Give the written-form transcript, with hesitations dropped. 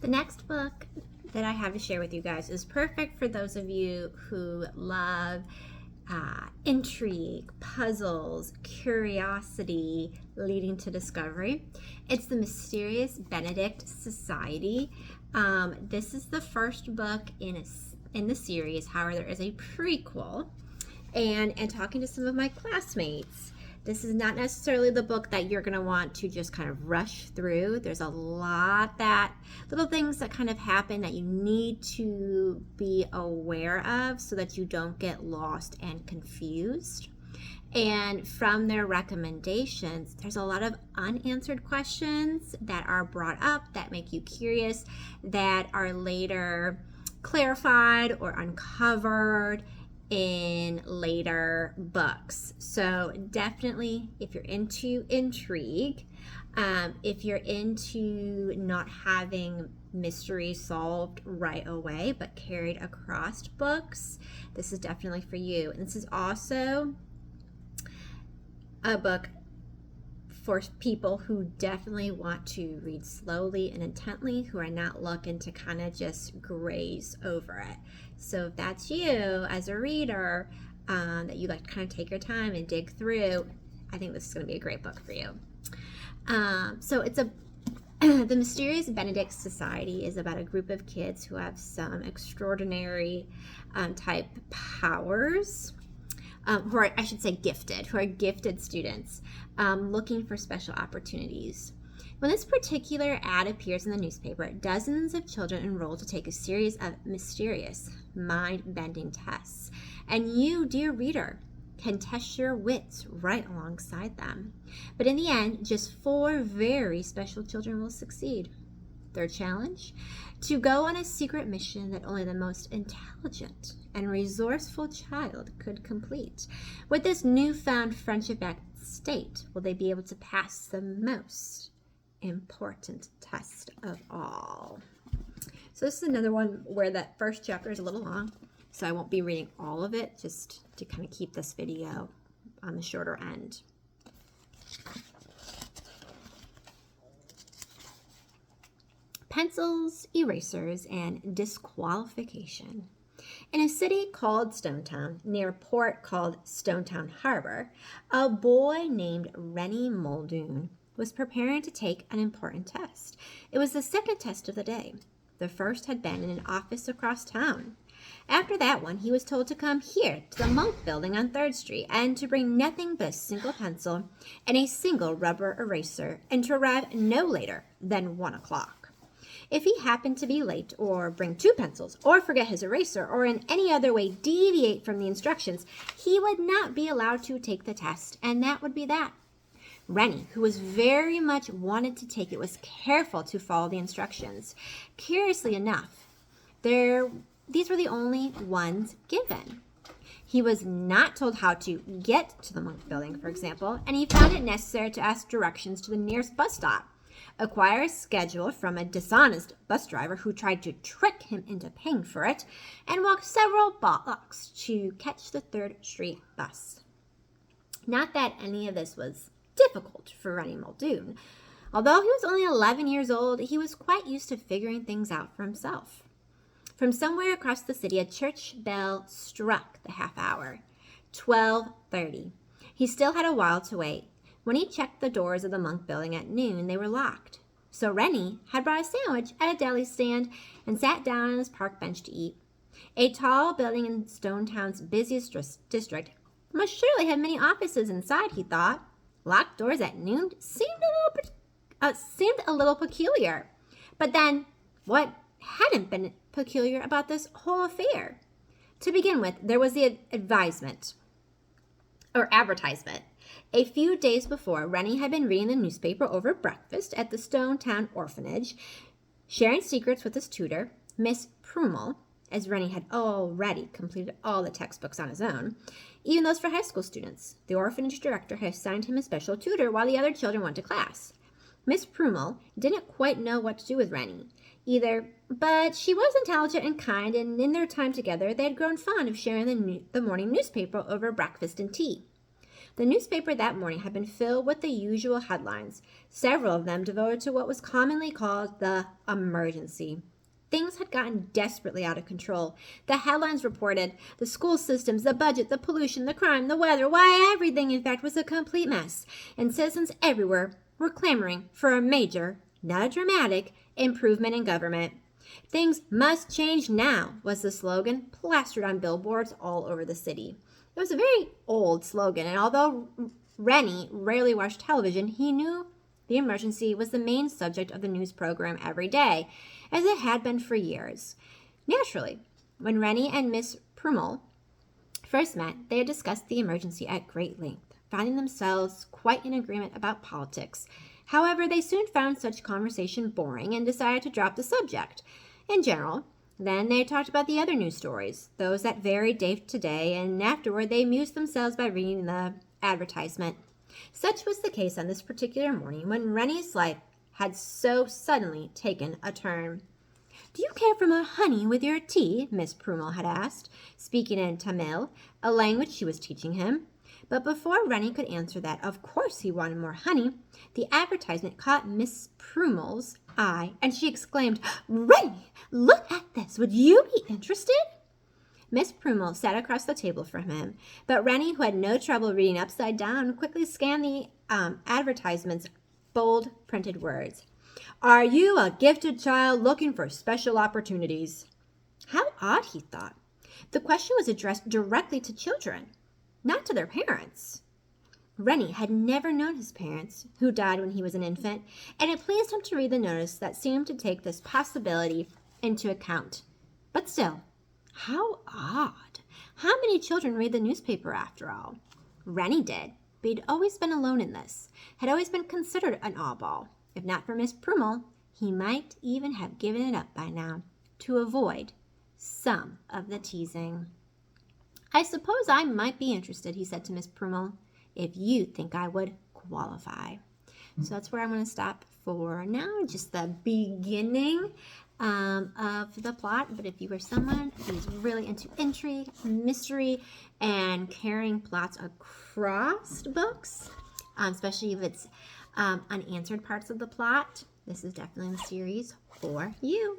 The next book that I have to share with you guys is perfect for those of you who love intrigue, puzzles, curiosity leading to discovery. It's The Mysterious Benedict Society. This is the first book in the series. However, there is a prequel. And talking to some of my classmates, this is not necessarily the book that you're going to want to just kind of rush through. There's a lot little things that kind of happen that you need to be aware of so that you don't get lost and confused. And from their recommendations, there's a lot of unanswered questions that are brought up that make you curious, that are later clarified or uncovered in later books. So definitely, if you're into intrigue, if you're into not having mystery solved right away but carried across books, this is definitely for you. And this is also a book for people who definitely want to read slowly and intently, who are not looking to kind of just graze over it. So if that's you as a reader, that you like to kind of take your time and dig through, I think this is going to be a great book for you. So it's The Mysterious Benedict Society is about a group of kids who have some extraordinary type powers. Who are, I should say, gifted students looking for special opportunities. When this particular ad appears in the newspaper, dozens of children enroll to take a series of mysterious, mind-bending tests. And you, dear reader, can test your wits right alongside them. But in the end, just 4 very special children will succeed. Their challenge? To go on a secret mission that only the most intelligent and resourceful child could complete. With this newfound friendship at stake, will they be able to pass the most important test of all? So this is another one where that first chapter is a little long, so I won't be reading all of it, just to kind of keep this video on the shorter end. Pencils, erasers, and disqualification. In a city called Stonetown, near a port called Stonetown Harbor, a boy named Rennie Muldoon was preparing to take an important test. It was the second test of the day. The first had been in an office across town. After that one, he was told to come here to the Monk Building on 3rd Street and to bring nothing but a single pencil and a single rubber eraser, and to arrive no later than 1 o'clock. If he happened to be late, or bring 2 pencils, or forget his eraser, or in any other way deviate from the instructions, he would not be allowed to take the test, and that would be that. Rennie, who was very much wanted to take it, was careful to follow the instructions. Curiously enough, these were the only ones given. He was not told how to get to the Monk Building, for example, and he found it necessary to ask directions to the nearest bus stop, acquire a schedule from a dishonest bus driver who tried to trick him into paying for it, and walk several blocks to catch the 3rd Street bus. Not that any of this was difficult for Rennie Muldoon. Although he was only 11 years old, he was quite used to figuring things out for himself. From somewhere across the city, a church bell struck the half hour. 12:30. He still had a while to wait. When he checked the doors of the Monk Building at noon, they were locked. So Rennie had brought a sandwich at a deli stand and sat down on his park bench to eat. A tall building in Stonetown's busiest district must surely have many offices inside, he thought. Locked doors at noon seemed a little peculiar. But then, what hadn't been peculiar about this whole affair? To begin with, there was the advertisement. A few days before, Rennie had been reading the newspaper over breakfast at the Stonetown orphanage, sharing secrets with his tutor, Miss Prummel, as Rennie had already completed all the textbooks on his own, even those for high school students. The orphanage director had assigned him a special tutor while the other children went to class. Miss Prummel didn't quite know what to do with Rennie either, but she was intelligent and kind, and in their time together, they had grown fond of sharing the morning newspaper over breakfast and tea. The newspaper that morning had been filled with the usual headlines, several of them devoted to what was commonly called the emergency. Things had gotten desperately out of control. The headlines reported the school systems, the budget, the pollution, the crime, the weather, why everything, in fact, was a complete mess. And citizens everywhere were clamoring for a major, not a dramatic, improvement in government. Things must change now, was the slogan, plastered on billboards all over the city. It was a very old slogan, and although Rennie rarely watched television, he knew the emergency was the main subject of the news program every day, as it had been for years. Naturally, when Rennie and Miss Prummel first met, they had discussed the emergency at great length, finding themselves quite in agreement about politics. However, they soon found such conversation boring and decided to drop the subject. In general, then they talked about the other news stories, those that varied day to day, and afterward they amused themselves by reading the advertisement. Such was the case on this particular morning when Rennie's life had so suddenly taken a turn. "Do you care for more honey with your tea?" Miss Prummel had asked, speaking in Tamil, a language she was teaching him. But before Rennie could answer that of course he wanted more honey, the advertisement caught Miss Prummel's eye, and she exclaimed, "Rennie, look at this. Would you be interested?" Miss Prummel sat across the table from him, but Rennie, who had no trouble reading upside down, quickly scanned the advertisement's bold printed words. "Are you a gifted child looking for special opportunities?" How odd, he thought. The question was addressed directly to children, not to their parents. Rennie had never known his parents, who died when he was an infant, and it pleased him to read the notice that seemed to take this possibility into account. But still, how odd. How many children read the newspaper after all? Rennie did, but he'd always been alone in this, had always been considered an oddball. If not for Miss Prummel, he might even have given it up by now, to avoid some of the teasing. "I suppose I might be interested," he said to Miss Prummel, "if you think I would qualify." So that's where I'm going to stop for now, just the beginning of the plot. But if you are someone who's really into intrigue, mystery, and carrying plots across books, especially if it's unanswered parts of the plot, this is definitely the series for you.